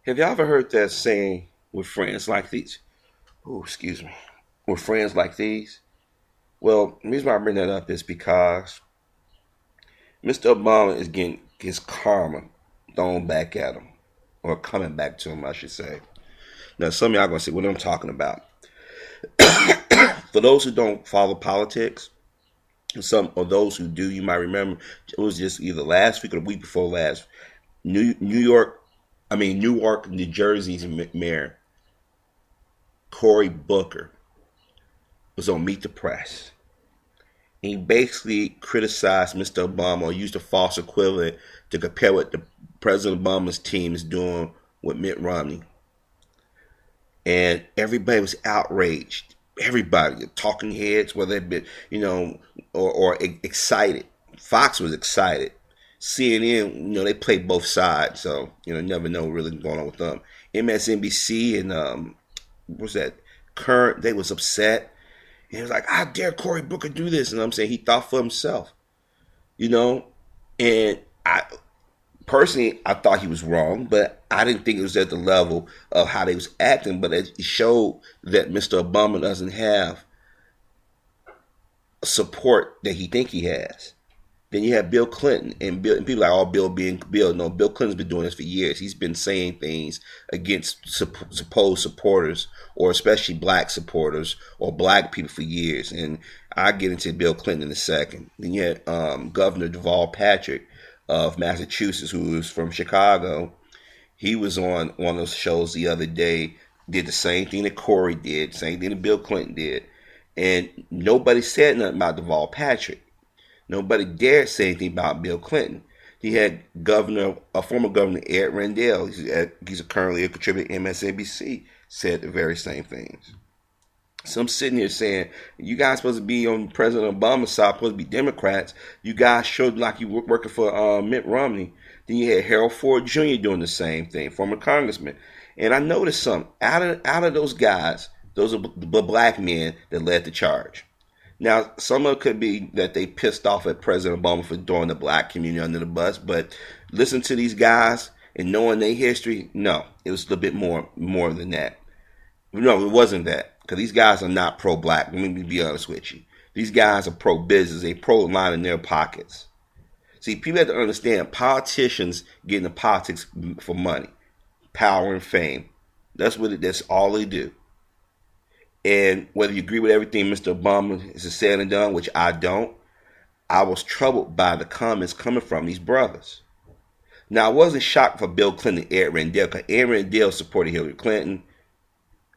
Have y'all ever heard that saying with friends like these? Oh, excuse me. With friends like these? Well, the reason why I bring that up is because Mr. Obama is getting his karma thrown back at him, or coming back to him, I should say. Now, some of y'all gonna say what I'm talking about. For those who don't follow politics, some or those who do, you might remember it was just either last week or the week before last. Newark, New Jersey's mayor Cory Booker was on Meet the Press. And he basically criticized Mr. Obama or used a false equivalent to compare what the President Obama's team is doing with Mitt Romney. And everybody was outraged. Everybody, the talking heads, whether it be, or excited. Fox was excited. CNN, they played both sides, so you never know really going on with them. MSNBC and what's that? Current, they was upset. And he was like, "How dare Cory Booker do this?" And I'm saying he thought for himself, you know. And I personally, I thought he was wrong, but I didn't think it was at the level of how they was acting. But it showed that Mr. Obama doesn't have support that he think he has. Then you have Bill Clinton, and people are like, "Oh, Bill being Bill." No, Bill Clinton's been doing this for years. He's been saying things against supposed supporters, or especially black supporters or black people for years. And I get into Bill Clinton in a second. Then you had Governor Deval Patrick of Massachusetts, who was from Chicago. He was on one of those shows the other day. Did the same thing that Cory did, same thing that Bill Clinton did, and nobody said nothing about Deval Patrick. Nobody dared say anything about Bill Clinton. He had former governor Ed Rendell, he's currently a contributor to MSNBC, said the very same things. So I'm sitting here saying, you guys supposed to be on President Obama's side, supposed to be Democrats. You guys showed like you were working for Mitt Romney. Then you had Harold Ford Jr. doing the same thing, former congressman. And I noticed something. Out of those guys, those are the black men that led the charge. Now, some of it could be that they pissed off at President Obama for throwing the black community under the bus, but listen to these guys and knowing their history, no, it was a little bit more than that. No, it wasn't that, because these guys are not pro-black. Let me be honest with you. These guys are pro-business. They pro-line in their pockets. See, people have to understand politicians get into politics for money, power, and fame. That's all they do. And whether you agree with everything Mr. Obama has said and done, which I don't, I was troubled by the comments coming from these brothers. Now, I wasn't shocked for Bill Clinton and Ed Rendell, because Ed Rendell supported Hillary Clinton.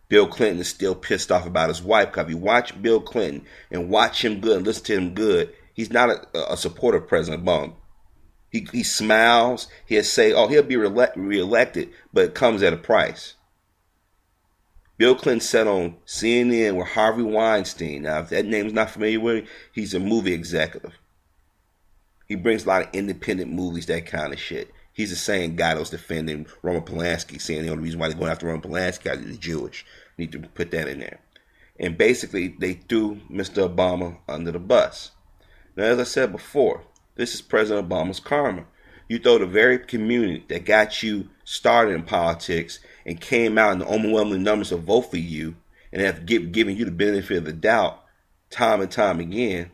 Bill Clinton is still pissed off about his wife, because if you watch Bill Clinton and watch him good and listen to him good, he's not a supporter of President Obama. He smiles. He'll say, oh, he'll be reelected, but it comes at a price. Bill Clinton sat on CNN with Harvey Weinstein. Now, if that name's not familiar with him, he's a movie executive. He brings a lot of independent movies, that kind of shit. He's the same guy that was defending Roman Polanski, saying the only reason why they're going after Roman Polanski is he's Jewish. Need to put that in there. And basically, they threw Mr. Obama under the bus. Now, as I said before, this is President Obama's karma. You throw the very community that got you started in politics and came out in the overwhelming numbers to vote for you and have given you the benefit of the doubt time and time again,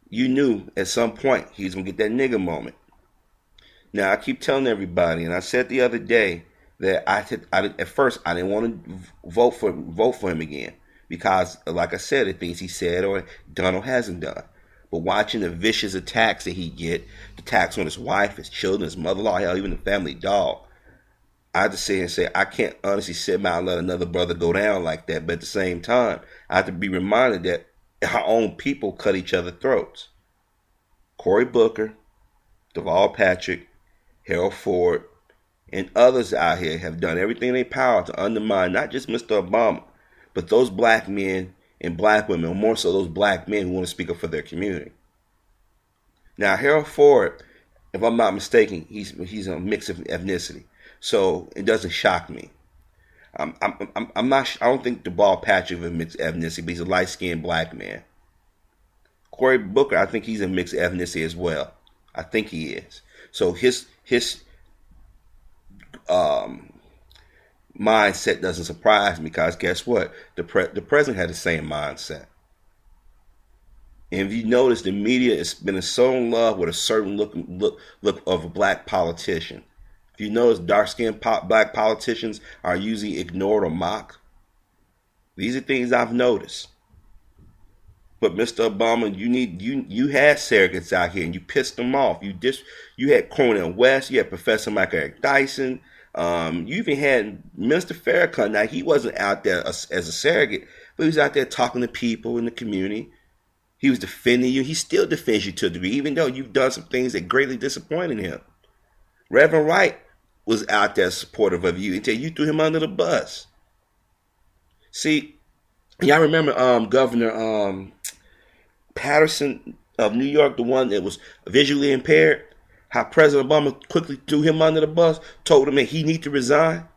you knew at some point he was going to get that nigga moment. Now, I keep telling everybody, and I said the other day that at first I didn't want to vote for him again because, like I said, the things he said or done or hasn't done. But watching the vicious attacks that he get, the attacks on his wife, his children, his mother-in-law, hell, even the family dog, I just say, I can't honestly sit back and let another brother go down like that. But at the same time, I have to be reminded that our own people cut each other's throats. Cory Booker, Deval Patrick, Harold Ford, and others out here have done everything in their power to undermine not just Mr. Obama, but those black men and black women, or more so those black men who want to speak up for their community. Now, Harold Ford, if I'm not mistaken, he's a mix of ethnicity, so it doesn't shock me. I'm not. I don't think Deval Patrick is a mixed ethnicity, but he's a light-skinned black man. Cory Booker, I think he's a mixed ethnicity as well. I think he is. So his mindset doesn't surprise me because guess what? The president had the same mindset. And if you notice, the media has been so in love with a certain look of a black politician. If you notice, dark-skinned black politicians are usually ignored or mocked. These are things I've noticed. But Mr. Obama, you had surrogates out here and you pissed them off. You had Cornel West, you had Professor Michael Eric Dyson, you even had Minister Farrakhan. Now he wasn't out there as a surrogate, but he was out there talking to people in the community. He was defending you. He still defends you to a degree, even though you've done some things that greatly disappointed him. Reverend Wright was out there supportive of you until you threw him under the bus. See, y'all remember Governor Patterson of New York, the one that was visually impaired? How President Obama quickly threw him under the bus, told him that he need to resign.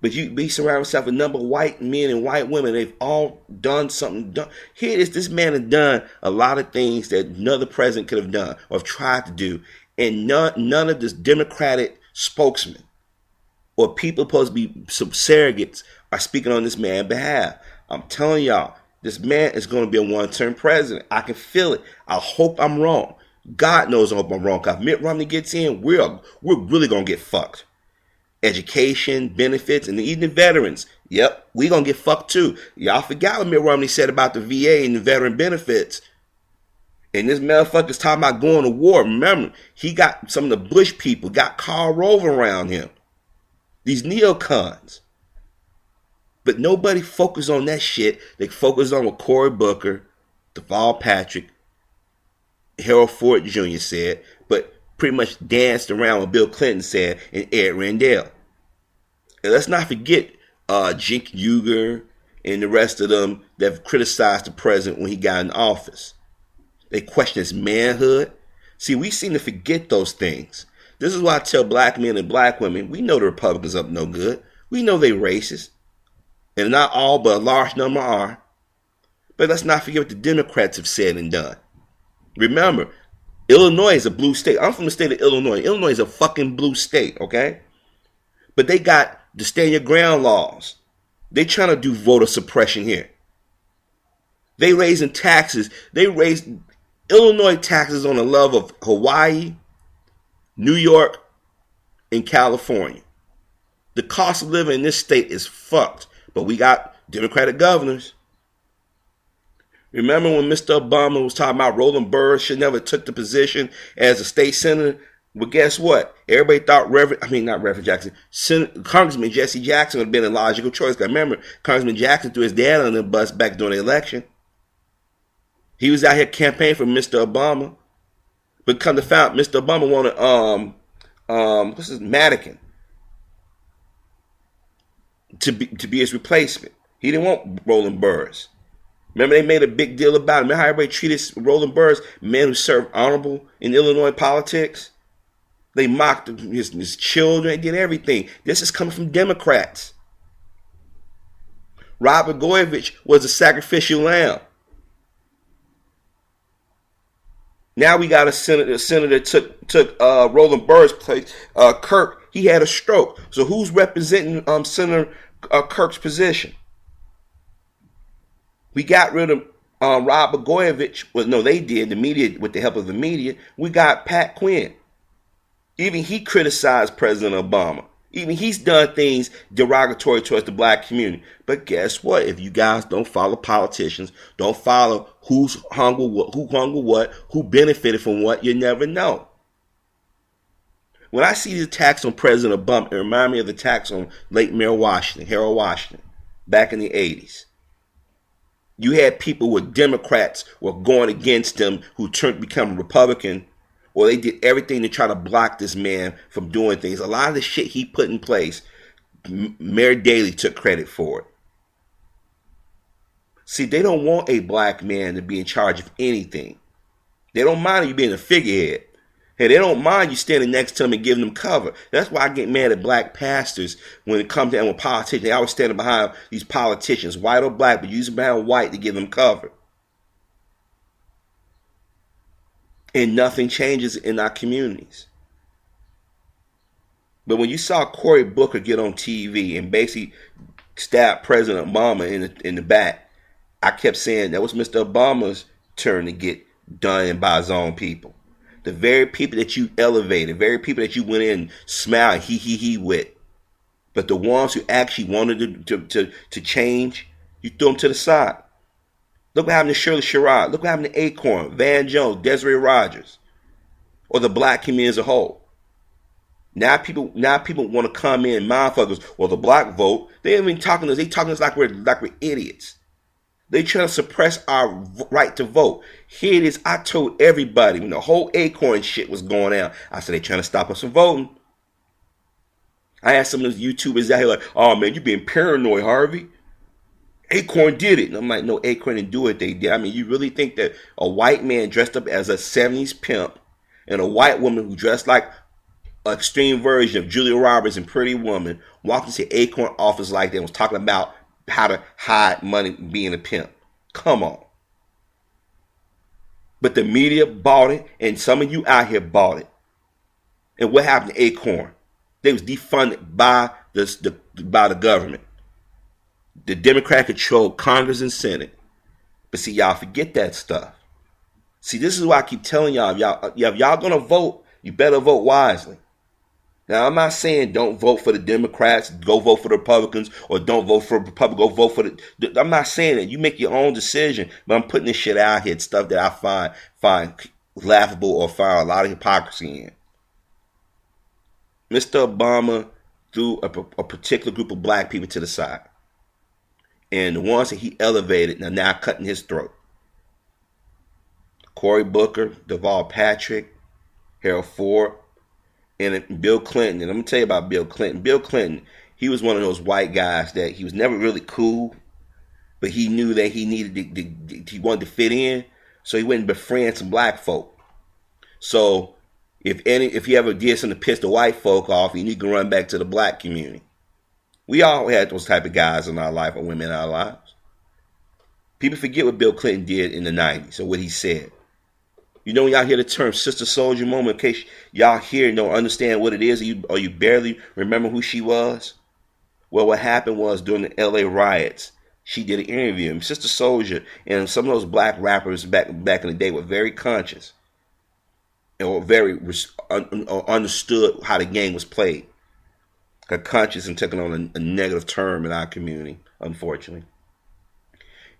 But he surrounded himself with a number of white men and white women. They've all done something. Here it is. This man has done a lot of things that another president could have done or have tried to do. And none of this Democratic spokesman or people supposed to be some surrogates are speaking on this man's behalf. I'm telling y'all, this man is going to be a one-term president. I can feel it. I hope I'm wrong. God knows I hope I'm wrong. Because if Mitt Romney gets in, we're really going to get fucked. Education, benefits, and even the veterans. Yep, we going to get fucked too. Y'all forgot what Mitt Romney said about the VA and the veteran benefits. And this motherfucker's talking about going to war. Remember, he got some of the Bush people, got Karl Rove around him. These neocons. But nobody focused on that shit. They focused on what Cory Booker, Deval Patrick, Harold Ford Jr. said, but pretty much danced around what Bill Clinton said and Ed Rendell. And let's not forget Cenk Uygur and the rest of them that have criticized the president when he got in office. They question his manhood. See, we seem to forget those things. This is why I tell black men and black women, we know the Republicans up no good. We know they racist. And not all, but a large number are. But let's not forget what the Democrats have said and done. Remember, Illinois is a blue state. I'm from the state of Illinois. Illinois is a fucking blue state, okay? But they got the stand your ground laws. They trying to do voter suppression here. They raising taxes. They raised Illinois taxes on the level of Hawaii, New York, and California. The cost of living in this state is fucked. But we got Democratic governors. Remember when Mr. Obama was talking about Roland Burr should never took the position as a state senator? Well, guess what? Everybody thought Congressman Jesse Jackson would have been a logical choice. Because remember, Congressman Jackson threw his dad on the bus back during the election. He was out here campaigning for Mr. Obama. But come to find out, Mr. Obama wanted Madigan to be his replacement. He didn't want Roland Burrs. Remember, they made a big deal about it. Remember how everybody treated Roland Burrs, man who served honorable in Illinois politics? They mocked his children. They did everything. This is coming from Democrats. Rod Blagojevich was a sacrificial lamb. Now we got a senator took Roland Burr's place. Kirk, he had a stroke. So who's representing Senator Kirk's position? We got rid of Rod Blagojevich. Well, no, they did. The media, with the help of the media. We got Pat Quinn. Even he criticized President Obama. Even he's done things derogatory towards the black community. But guess what? If you guys don't follow politicians, don't follow who's hung with what, who benefited from what, you never know. When I see the attacks on President Obama, it reminds me of the attacks on late Mayor Washington, Harold Washington, back in the 80s. You had people with Democrats were going against him who become Republican, or they did everything to try to block this man from doing things. A lot of the shit he put in place, Mayor Daley took credit for it. See, they don't want a black man to be in charge of anything. They don't mind you being a figurehead. Hey, they don't mind you standing next to them and giving them cover. That's why I get mad at black pastors when it comes down with politicians. They always standing behind these politicians, white or black, but using behind white to give them cover. And nothing changes in our communities. But when you saw Cory Booker get on TV and basically stab President Obama in the back, I kept saying that was Mr. Obama's turn to get done by his own people. The very people that you elevated, the very people that you went in smiled he with. But the ones who actually wanted to change, you threw them to the side. Look what happened to Shirley Sherrod. Look what happened to Acorn, Van Jones, Desiree Rogers, or the black community as a whole. Now people want to come in, motherfuckers. Well, the black vote. They ain't even talking to us. They talking to us like we're idiots. They try to suppress our right to vote. Here it is. I told everybody when the whole Acorn shit was going out. I said they trying to stop us from voting. I asked some of those YouTubers out here like, "Oh man, you being paranoid, Harvey? Acorn did it." And I'm like, "No, Acorn didn't do it. They did." I mean, you really think that a white man dressed up as a '70s pimp and a white woman who dressed like an extreme version of Julia Roberts and Pretty Woman walked into Acorn office like that and was talking about how to hide money being a pimp? Come on. But the media bought it, and some of you out here bought it. And what happened to Acorn? They was defunded by the government. The Democrat controlled Congress and Senate. But see, y'all forget that stuff. See, this is why I keep telling y'all, if y'all gonna vote, you better vote wisely. Now, I'm not saying don't vote for the Democrats, go vote for the Republicans, or don't vote for Republicans, go vote for the... I'm not saying that. You make your own decision, but I'm putting this shit out here, stuff that I find laughable or find a lot of hypocrisy in. Mr. Obama threw a particular group of black people to the side. And the ones that he elevated are now cutting his throat. Cory Booker, Deval Patrick, Harold Ford, and Bill Clinton. And I'm going to tell you about Bill Clinton. Bill Clinton, he was one of those white guys that he was never really cool, but he knew that he he wanted to fit in, so he went and befriended some black folk. So if he ever did something to piss the white folk off, he need to run back to the black community. We all had those type of guys in our life or women in our lives. People forget what Bill Clinton did in the 90s or what he said. You know, when y'all hear the term Sister Soldier moment, in case y'all hear and don't understand what it is, or you barely remember who she was. Well, what happened was during the LA riots, she did an interview. And Sister Soldier and some of those black rappers back in the day were very conscious and very understood how the game was played. Got conscious and taken on a negative term in our community, unfortunately.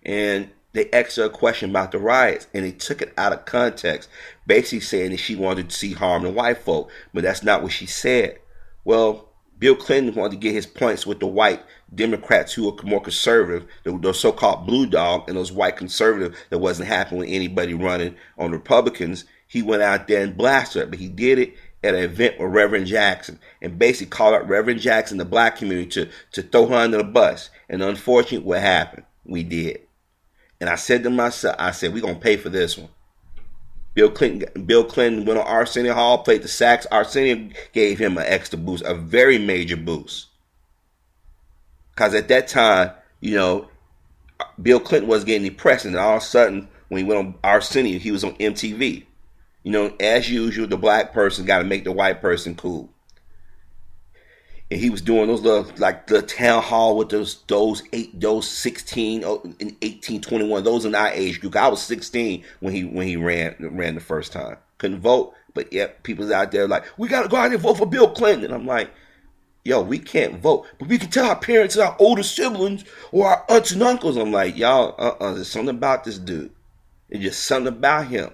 And they asked her a question about the riots, and they took it out of context, basically saying that she wanted to see harm in white folk, but that's not what she said. Well, Bill Clinton wanted to get his points with the white Democrats who were more conservative, the so-called blue dog, and those white conservatives that wasn't happy with anybody running on Republicans. He went out there and blasted her, but he did it at an event with Reverend Jackson and basically called out Reverend Jackson, the black community, to throw her under the bus. And unfortunately, what happened? We did. And I said to myself, we're going to pay for this one. Bill Clinton went on Arsenio Hall, played the sax. Arsenio gave him an extra boost, a very major boost. Because at that time, you know, Bill Clinton was getting depressed. And all of a sudden, when he went on Arsenio, he was on MTV. You know, as usual, the black person got to make the white person cool. And he was doing those little, like the town hall with those 16 and 18, 21. Those in our age group. I was 16 when he ran the first time. Couldn't vote, but yet people's out there like, we got to go out there and vote for Bill Clinton. And I'm like, yo, we can't vote, but we can tell our parents and our older siblings or our aunts and uncles. I'm like, y'all, there's something about this dude. There's just something about him.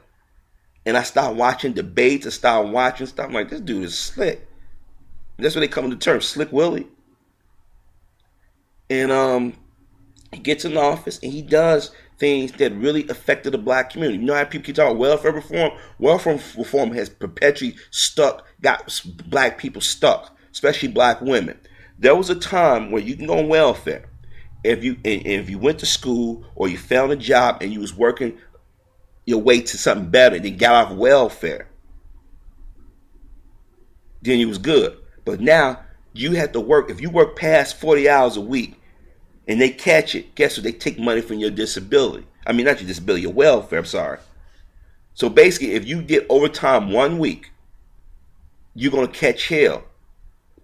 And I started watching debates. I started watching stuff. I'm like, this dude is slick. That's what they come to the term, Slick Willie. And he gets in office and he does things that really affected the black community. You know how people keep talking about welfare reform? Welfare reform has perpetually got black people stuck, especially black women. There was a time where you can go on welfare if you went to school or you found a job and you was working your way to something better and then got off welfare. Then you was good. But now you have to work. If you work past 40 hours a week and they catch it, guess what? They take money from your disability. I mean, not your disability, your welfare, I'm sorry. So basically, if you did overtime 1 week, you're going to catch hell.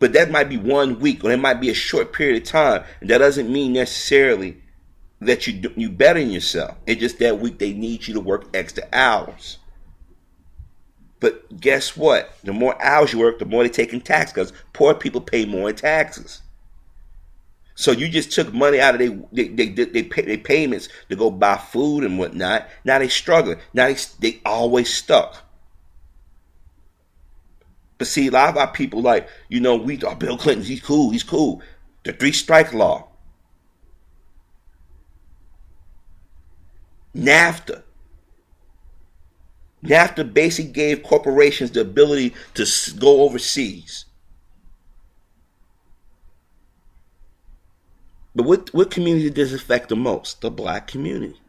But that might be 1 week, or it might be a short period of time. And that doesn't mean necessarily that you better than yourself. It's just that week they need you to work extra hours. But guess what? The more hours you work, the more they take in tax, because poor people pay more in taxes. So you just took money out of their payments to go buy food and whatnot. Now they struggling. Now they always stuck. But see, a lot of our people like, Bill Clinton, he's cool. The 3-strike law. NAFTA. NAFTA basically gave corporations the ability to go overseas. But what community does it affect the most? The black community.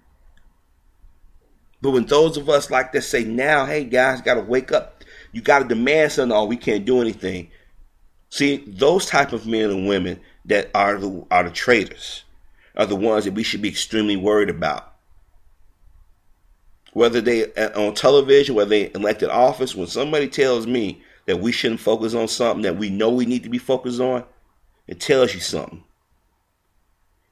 But when those of us like that say now, hey guys, got to wake up. You got to demand something. Oh, we can't do anything. See, those type of men and women that are the traitors are the ones that we should be extremely worried about. Whether they on television, whether they elected office, when somebody tells me that we shouldn't focus on something that we know we need to be focused on, it tells you something.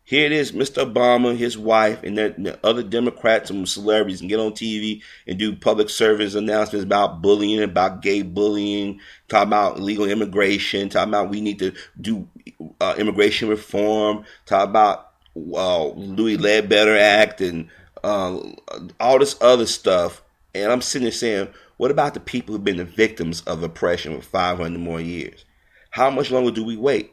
Here it is, Mr. Obama, his wife, and the other Democrats and celebrities can get on TV and do public service announcements about bullying, about gay bullying, talk about illegal immigration, talk about we need to do immigration reform, talk about Louis Ledbetter Act and all this other stuff. And I'm sitting there saying, what about the people who've been the victims of oppression for 500 more years? How much longer do we wait?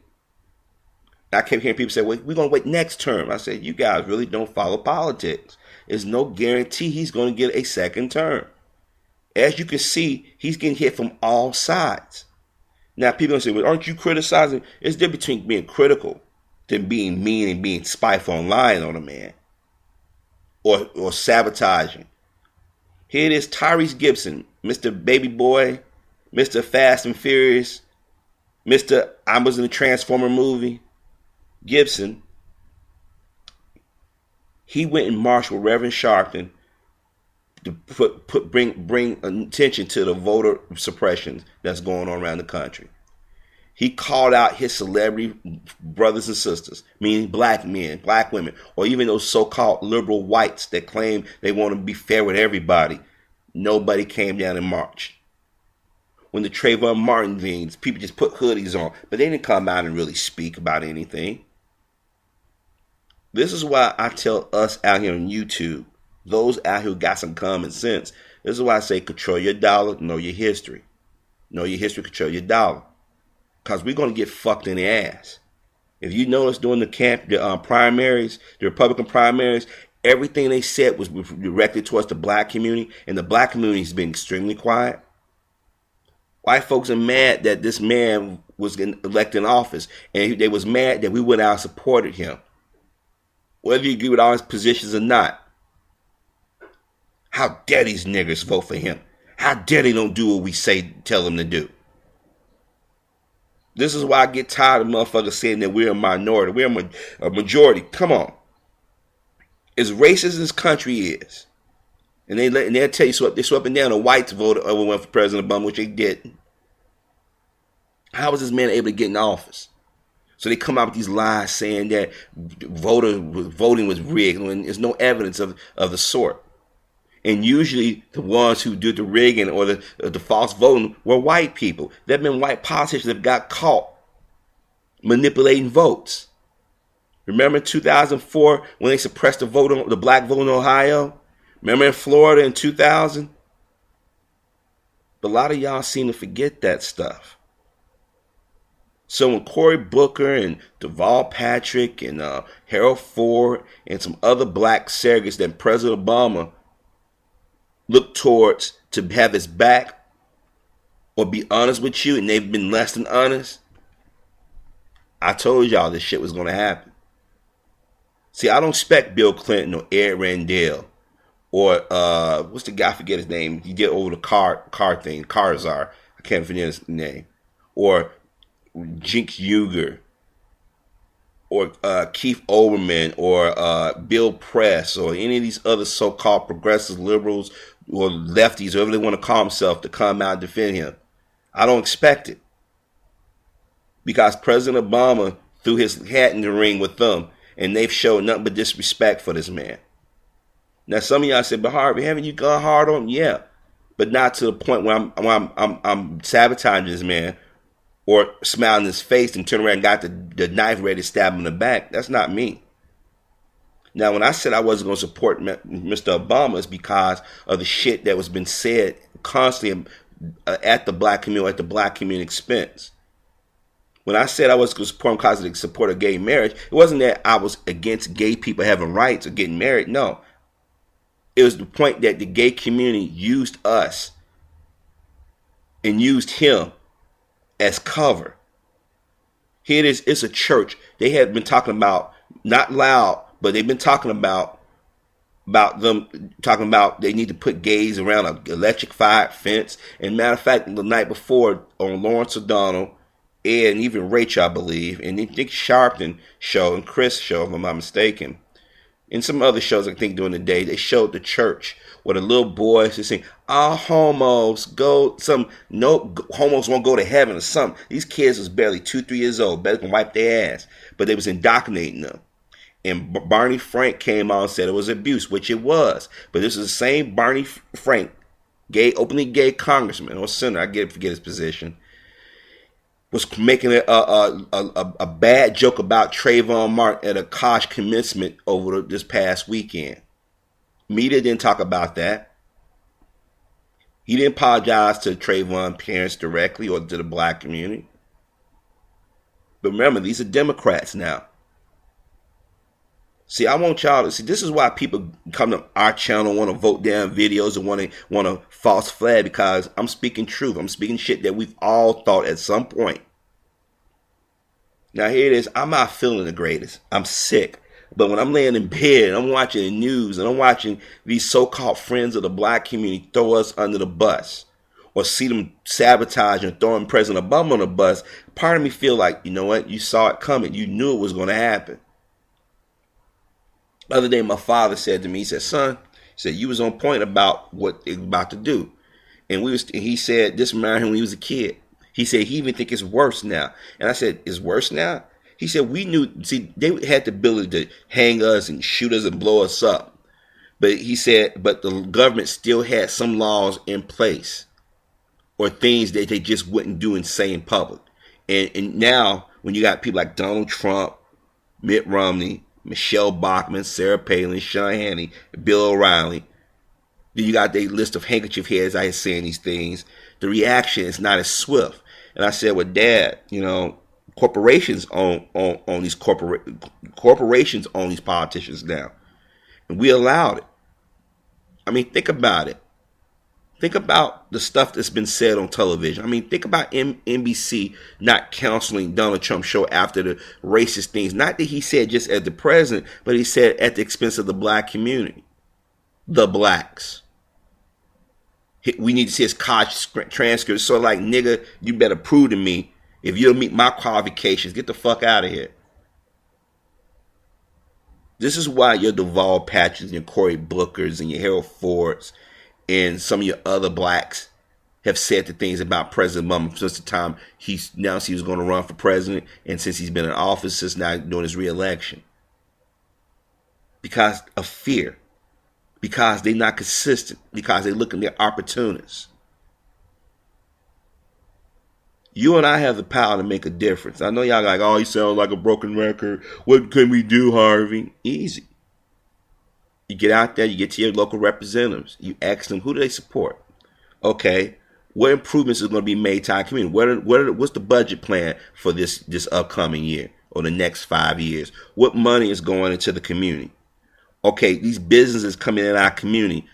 I kept hearing people say, well, we're going to wait next term. I said, you guys really don't follow politics. There's no guarantee he's going to get a second term. As you can see, he's getting hit from all sides. Now, people are going to say, well, aren't you criticizing? It's different between being critical than being mean and being spiteful and lying on a man or sabotaging. Here it is, Tyrese Gibson, Mr. Baby Boy, Mr. Fast and Furious, Mr. I was in the Transformer movie. Gibson, he went and marched with Reverend Sharpton to bring attention to the voter suppression that's going on around the country. He called out his celebrity brothers and sisters, meaning black men, black women, or even those so-called liberal whites that claim they want to be fair with everybody. Nobody came down and marched. When the Trayvon Martin things, people just put hoodies on, but they didn't come out and really speak about anything. This is why I tell us out here on YouTube, those out here who got some common sense, this is why I say control your dollar, know your history. Know your history, control your dollar. Because we're going to get fucked in the ass. If you notice during the primaries, the Republican primaries, everything they said was directed towards the black community, and the black community has been extremely quiet. White folks are mad that this man was elected in office, and they was mad that we went out and supported him. Whether you agree with all his positions or not. How dare these niggers vote for him? How dare they don't do what we tell them to do? This is why I get tired of motherfuckers saying that we're a minority. We're a majority. Come on. As racist as this country is, and they'll tell you they swept down the whites voted over went for President Obama, which they didn't. How was this man able to get in office? So they come out with these lies saying that voting was rigged when there's no evidence of the sort. And usually the ones who did the rigging or the false voting were white people. There have been white politicians that got caught manipulating votes. Remember in 2004 when they suppressed the black vote in Ohio? Remember in Florida in 2000? But a lot of y'all seem to forget that stuff. So when Cory Booker and Deval Patrick and Harold Ford and some other black surrogates that President Obama looked towards to have his back or be honest with you, and they've been less than honest, I told y'all this shit was going to happen. See, I don't expect Bill Clinton or Ed Rendell or what's the guy, I forget his name, he did over the car thing, Karzar, I can't forget his name, or Jinx Uger, or Keith Olbermann, or Bill Press, or any of these other so-called progressive liberals or lefties, whoever they want to call themselves, to come out and defend him. I don't expect it. because President Obama threw his hat in the ring with them, and they've showed nothing but disrespect for this man. Now, some of y'all said, "But Harvey, haven't you gone hard on him?" Yeah, but not to the point where I'm sabotaging this man or smiling in his face and turn around and got the knife ready to stab him in the back. That's not me. Now, when I said I wasn't going to support Mr. Obama, it's because of the shit that was been said constantly at the black community, at the black community expense. When I said I was going to support him because of the support of gay marriage, it wasn't that I was against gay people having rights or getting married. No. It was the point that the gay community used us and used him as cover. Here it is. It's a church. They had been talking about, not loud, but they've been talking about them talking about they need to put gays around an electrified fence. And matter of fact, the night before on Lawrence O'Donnell, Ed, and even Rachel, I believe, and Nick Sharpton show and Chris show, if I'm not mistaken, and some other shows I think during the day, they showed the church where the little boys are saying, "All homos go, no homos won't go to heaven," or something. These kids was barely 2-3 years old, better can wipe their ass, but they was indoctrinating them. And Barney Frank came out and said it was abuse, which it was. But this is the same Barney Frank, openly gay congressman or senator, I forget his position, was making a bad joke about Trayvon Martin at a college commencement over this past weekend. Media didn't talk about that. He didn't apologize to Trayvon parents directly or to the black community. But remember, these are Democrats now. See, I want y'all to see. This is why people come to our channel, want to vote down videos and want to false flag, because I'm speaking truth. I'm speaking shit that we've all thought at some point. Now here it is. I'm not feeling the greatest. I'm sick. But when I'm laying in bed, I'm watching the news and I'm watching these so-called friends of the black community throw us under the bus, or see them sabotage and throwing President Obama on the bus, part of me feel like, you know what? You saw it coming. You knew it was going to happen. The other day, my father said to me, he said, "Son," he said, "you was on point about what they were about to do." And he said, this reminded him when he was a kid. He said, he even think it's worse now. And I said, "It's worse now?" He said, "We knew, see, they had the ability to hang us and shoot us and blow us up." But he said, but the government still had some laws in place or things that they just wouldn't do and say in public. And now, when you got people like Donald Trump, Mitt Romney, Michelle Bachmann, Sarah Palin, Sean Hannity, Bill O'Reilly, then you got their list of handkerchief heads I was saying these things. The reaction is not as swift. And I said, "Well, Dad, you know, corporations own these corporations own these politicians now, and we allowed it." I mean, think about it. Think about the stuff that's been said on television. I mean, think about NBC not counseling Donald Trump's show after the racist things. Not that he said just as the president, but he said at the expense of the black community. The blacks. We need to see his college transcript. So like, nigga, you better prove to me, if you don't meet my qualifications, get the fuck out of here. This is why your Deval Patricks and your Cory Bookers and your Harold Fords and some of your other blacks have said the things about President Obama since the time he announced he was going to run for president, and since he's been in office since now doing his re-election. Because of fear. Because they're not consistent. Because they look at their opportunists. You and I have the power to make a difference. I know y'all like, "Oh, you sound like a broken record. What can we do, Harvey?" Easy. You get out there, you get to your local representatives. You ask them, who do they support? Okay, what improvements are going to be made to our community? What's the budget plan for this upcoming year or the next 5 years? What money is going into the community? Okay, these businesses coming in our community,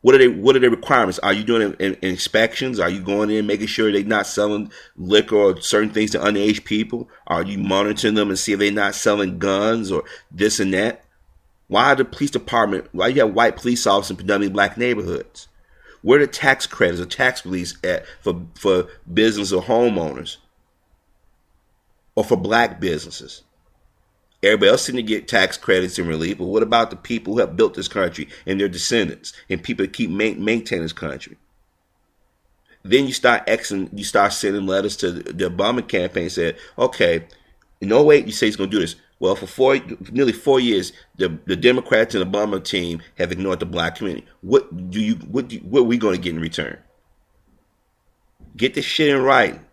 what are their requirements? Are you doing inspections? Are you going in making sure they're not selling liquor or certain things to underage people? Are you monitoring them and see if they're not selling guns or this and that? Why the police department, why you have white police officers in predominantly black neighborhoods? Where are the tax credits or tax reliefs at for business or homeowners? Or for black businesses? Everybody else seems to get tax credits and relief, but what about the people who have built this country and their descendants and people that keep maintaining this country? Then you start sending letters to the Obama campaign saying, okay, no wait, you say he's going to do this. Well, for nearly 4 years, the Democrats and the Obama team have ignored the black community. What are we going to get in return? Get this shit in writing.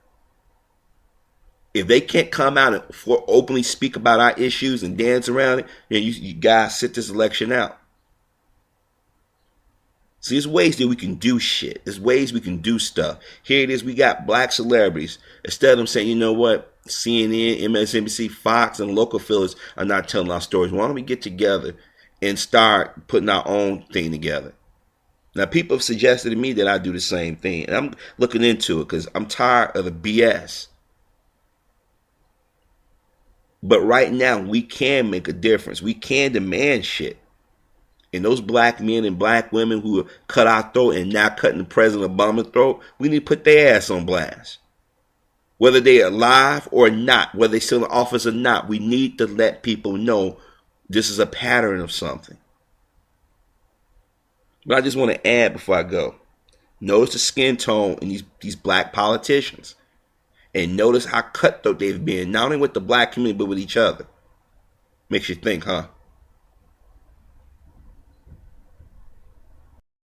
If they can't come out and openly speak about our issues and dance around it, then you guys sit this election out. See, there's ways that we can do shit. There's ways we can do stuff. Here it is. We got black celebrities. Instead of them saying, you know what, CNN, MSNBC, Fox, and local affiliates are not telling our stories. Why don't we get together and start putting our own thing together? Now, people have suggested to me that I do the same thing. And I'm looking into it because I'm tired of the BS. But right now, we can make a difference. We can demand shit. And those black men and black women who have cut our throat and now cutting President Obama's throat, we need to put their ass on blast. Whether they're alive or not, whether they're still in office or not, we need to let people know this is a pattern of something. But I just want to add before I go. Notice the skin tone in these black politicians. And notice how cutthroat they've been, not only with the black community, but with each other. Makes you think, huh?